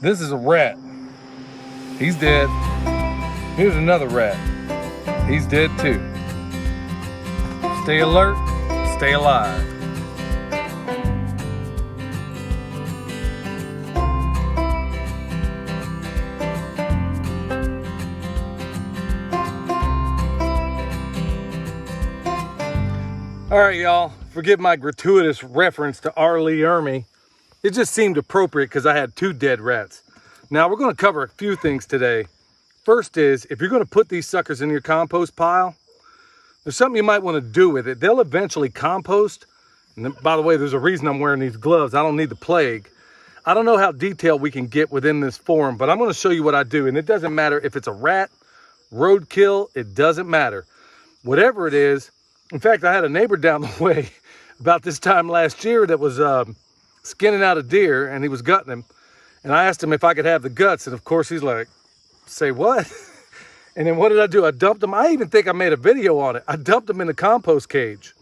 This is a rat. He's dead. Here's another rat. He's dead too. Stay alert, stay alive. All right, y'all, forgive my gratuitous reference to R. Lee Ermey. It just seemed appropriate because I had 2 dead rats. Now, we're going to cover a few things today. First is, if you're going to put these suckers in your compost pile, there's something you might want to do with it. They'll eventually compost. And by the way, there's a reason I'm wearing these gloves. I don't need the plague. I don't know how detailed we can get within this forum, but I'm going to show you what I do. And it doesn't matter if it's a rat, roadkill, it doesn't matter. Whatever it is. In fact, I had a neighbor down the way about this time last year that was skinning out a deer, and he was gutting him. And I asked him if I could have the guts. And of course, he's like, say what? And then what did I do? I dumped them. I even think I made a video on it. I dumped them in the compost cage.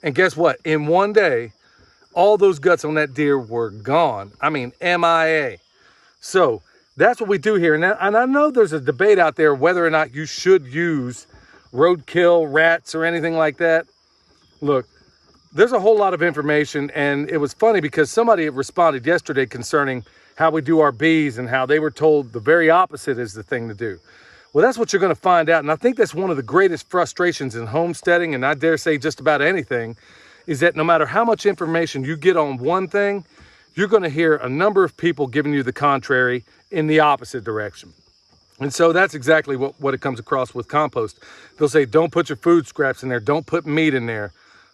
And guess what? In one day, all those guts on that deer were gone. I mean, MIA. So that's what we do here. And I know there's a debate out there whether or not you should use roadkill, rats, or anything like that. Look, there's a whole lot of information, and it was funny because somebody responded yesterday concerning how we do our bees and how they were told the very opposite is the thing to do. Well, that's what you're going to find out, and I think that's one of the greatest frustrations in homesteading, and I dare say just about anything, is that no matter how much information you get on one thing, you're going to hear a number of people giving you the contrary in the opposite direction. And so that's exactly what it comes across with compost. They'll say, don't put your food scraps in there. Don't put meat in there.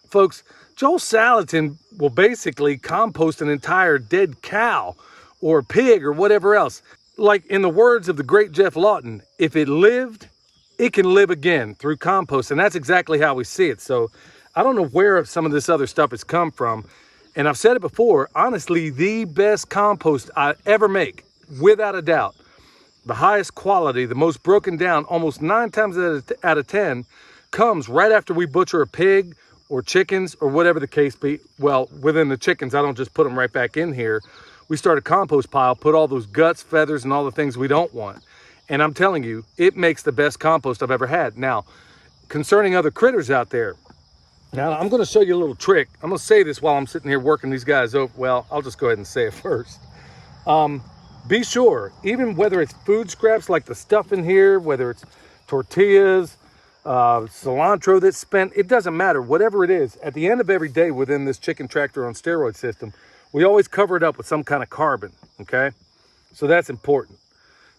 Folks, Joel Salatin will basically compost an entire dead cow or pig or whatever else. Like in the words of the great Jeff Lawton, if it lived, it can live again through compost. And that's exactly how we see it. So I don't know where some of this other stuff has come from. And I've said it before, honestly, the best compost I ever make, without a doubt. The highest quality, the most broken down, almost 9 times out of 10, comes right after we butcher a pig or chickens or whatever the case be. Well, within the chickens, I don't just put them right back in here. We start a compost pile, put all those guts, feathers, and all the things we don't want. And I'm telling you, it makes the best compost I've ever had. Now, concerning other critters out there, now I'm going to show you a little trick. I'm going to say this while I'm sitting here working these guys over. Well, I'll just go ahead and say it first. Be sure, even whether it's food scraps like the stuff in here, whether it's tortillas, cilantro that's spent, it doesn't matter. Whatever it is, at the end of every day within this chicken tractor on steroid system, we always cover it up with some kind of carbon, okay? So that's important.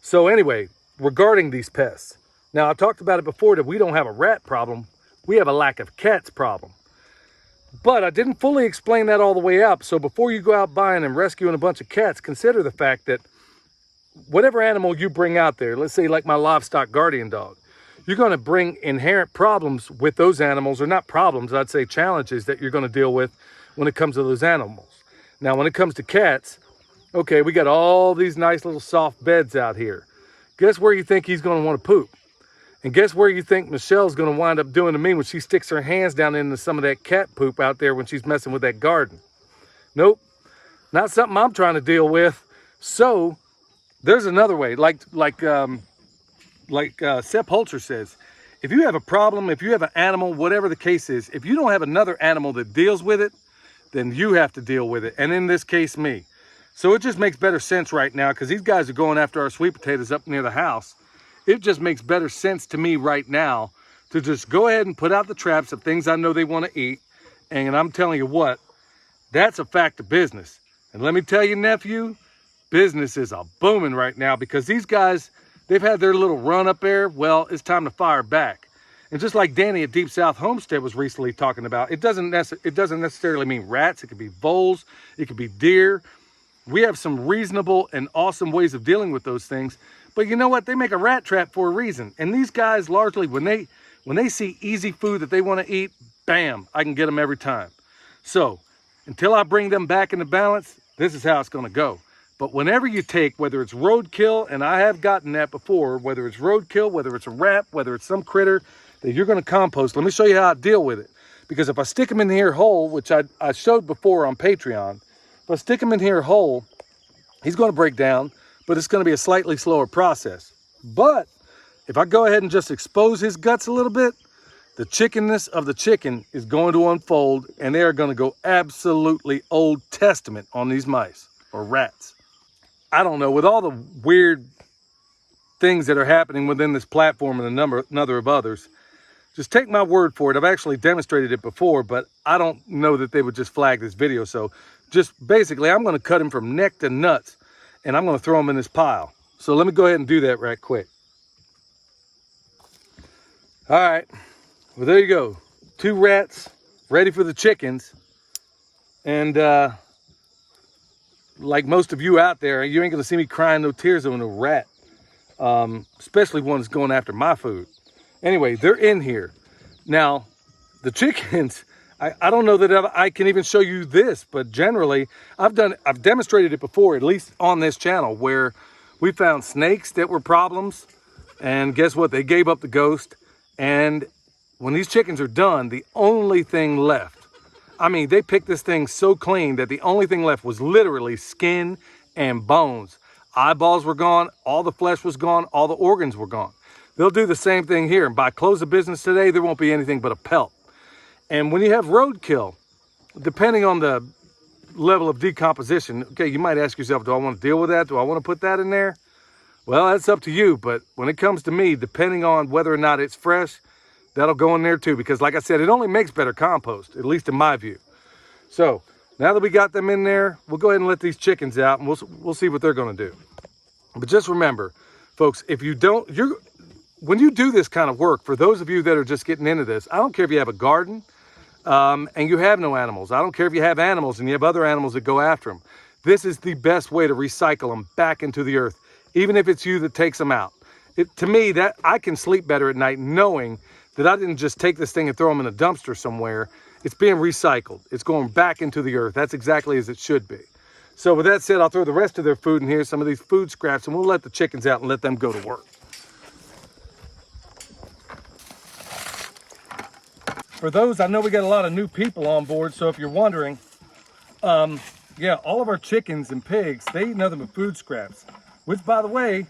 So anyway, regarding these pests. Now, I talked about it before that we don't have a rat problem. We have a lack of cats problem. But I didn't fully explain that all the way out. So before you go out buying and rescuing a bunch of cats, consider the fact that whatever animal you bring out there, let's say like my livestock guardian dog, you're going to bring inherent problems with those animals, or not problems, I'd say challenges that you're going to deal with when it comes to those animals. Now, when it comes to cats, okay, we got all these nice little soft beds out here. Guess where you think he's going to want to poop? And guess where you think Michelle's going to wind up doing to me when she sticks her hands down into some of that cat poop out there when she's messing with that garden? Nope, not something I'm trying to deal with. So there's another way, like Sepp Holzer says, if you have a problem, if you have an animal, whatever the case is, if you don't have another animal that deals with it, then you have to deal with it. And in this case, me. So it just makes better sense right now because these guys are going after our sweet potatoes up near the house. It just makes better sense to me right now to just go ahead and put out the traps of things I know they want to eat. And I'm telling you what, that's a fact of business. And let me tell you, nephew, business is a booming right now because these guys, they've had their little run up there. Well, it's time to fire back. And just like Danny at Deep South Homestead was recently talking about, it doesn't necessarily mean rats. It could be voles. It could be deer. We have some reasonable and awesome ways of dealing with those things. But you know what? They make a rat trap for a reason. And these guys largely, when they see easy food that they want to eat, bam, I can get them every time. So until I bring them back into balance, this is how it's going to go. But whenever you take, whether it's roadkill, and I have gotten that before, whether it's roadkill, whether it's a rat, whether it's some critter that you're going to compost, let me show you how I deal with it. Because if I stick them in here whole, which I showed before on Patreon, if I stick them in here whole, he's going to break down. but it's going to be a slightly slower process. But if I go ahead and just expose his guts a little bit, the chickenness of the chicken is going to unfold, and they are going to go absolutely Old Testament on these mice or rats. I don't know, with all the weird things that are happening within this platform and another of others, just take my word for it. I've actually demonstrated it before, but I don't know that they would just flag this video. So just basically, I'm going to cut him from neck to nuts, and I'm going to throw him in this pile. So let me go ahead and do that right quick. All right, well, there you go. 2 rats ready for the chickens. And like most of you out there, you ain't going to see me crying no tears on a rat, especially one that's going after my food. Anyway, they're in here. Now, the chickens, I don't know that I can even show you this, but generally, I've demonstrated it before, at least on this channel, where we found snakes that were problems, and guess what? They gave up the ghost, and when these chickens are done, the only thing left, I mean, they picked this thing so clean that the only thing left was literally skin and bones. Eyeballs were gone, all the flesh was gone, all the organs were gone. They'll do the same thing here. And by close of business today, there won't be anything but a pelt. And when you have roadkill, depending on the level of decomposition, okay, you might ask yourself, do I want to deal with that? Do I want to put that in there? Well, that's up to you. But when it comes to me, depending on whether or not it's fresh, that'll go in there too. Because like I said, it only makes better compost, at least in my view. So now that we got them in there, we'll go ahead and let these chickens out, and we'll see what they're going to do. But just remember, folks, if you don't, when you do this kind of work, for those of you that are just getting into this, I don't care if you have a garden and you have no animals. I don't care if you have animals and you have other animals that go after them. This is the best way to recycle them back into the earth, even if it's you that takes them out. To me, that I can sleep better at night knowing that I didn't just take this thing and throw them in a dumpster somewhere. It's being recycled. It's going back into the earth. That's exactly as it should be. So with that said, I'll throw the rest of their food in here, some of these food scraps, and we'll let the chickens out and let them go to work. For those, I know we got a lot of new people on board, so if you're wondering, yeah, all of our chickens and pigs, they eat nothing but food scraps. Which, by the way,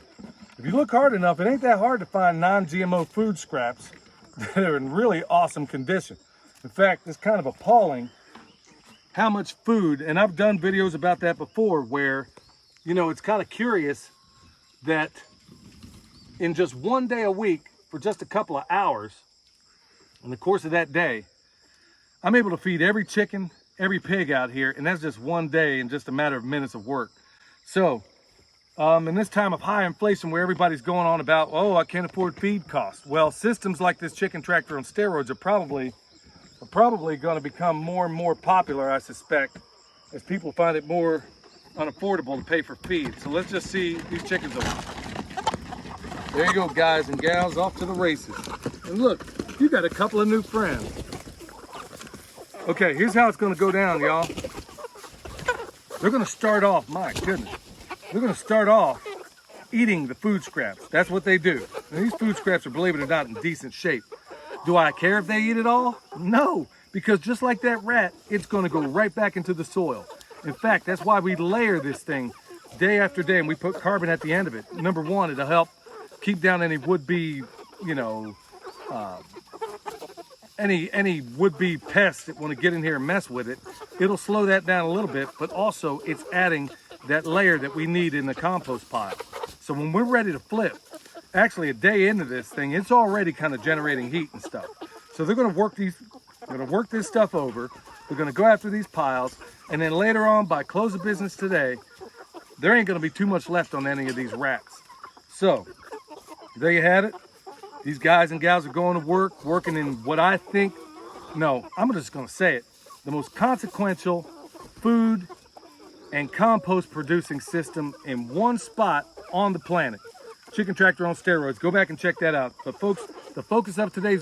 if you look hard enough, it ain't that hard to find non-GMO food scraps that are in really awesome condition. In fact, it's kind of appalling how much food, and I've done videos about that before, where, you know, it's kind of curious that in just one day a week, for just a couple of hours, in the course of that day, I'm able to feed every chicken, every pig out here, and that's just one day in just a matter of minutes of work. So, in this time of high inflation where everybody's going on about, oh, I can't afford feed costs. Well, systems like this chicken tractor on steroids are probably going to become more and more popular, I suspect, as people find it more unaffordable to pay for feed. So let's just see these chickens over. There you go, guys and gals, off to the races. And look, you got a couple of new friends. Okay, here's how it's going to go down, y'all. They're going to start off, my goodness, they're going to start off eating the food scraps. That's what they do. And these food scraps are, believe it or not, in decent shape. Do I care if they eat it all? No, because just like that rat, it's going to go right back into the soil. In fact, that's why we layer this thing day after day, and we put carbon at the end of it. Number one, it'll help keep down any would-be, you know, any would-be pests that want to get in here and mess with it. It'll slow that down a little bit, but also it's adding that layer that we need in the compost pile. So when we're ready to flip, actually a day into this thing, it's already kind of generating heat and stuff. So they're going to work this stuff over. They're going to go after these piles, and then later on, by close of business today, there ain't going to be too much left on any of these rats. So there you had it. These guys and gals are going to work, working in what I think, no, I'm just going to say it, the most consequential food and compost producing system in one spot on the planet. Chicken tractor on steroids. Go back and check that out. But folks, the focus of today's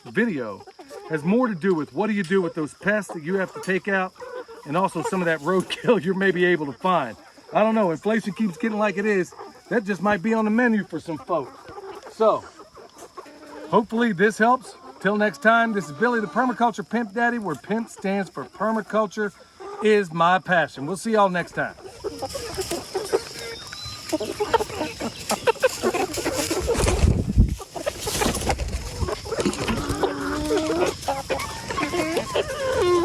video has more to do with what do you do with those pests that you have to take out, and also some of that roadkill you're maybe able to find. I don't know, inflation keeps getting like it is. That just might be on the menu for some folks. So, hopefully this helps. Till next time, this is Billy the Permaculture Pimp Daddy, where PIMP stands for permaculture is my passion. We'll see y'all next time.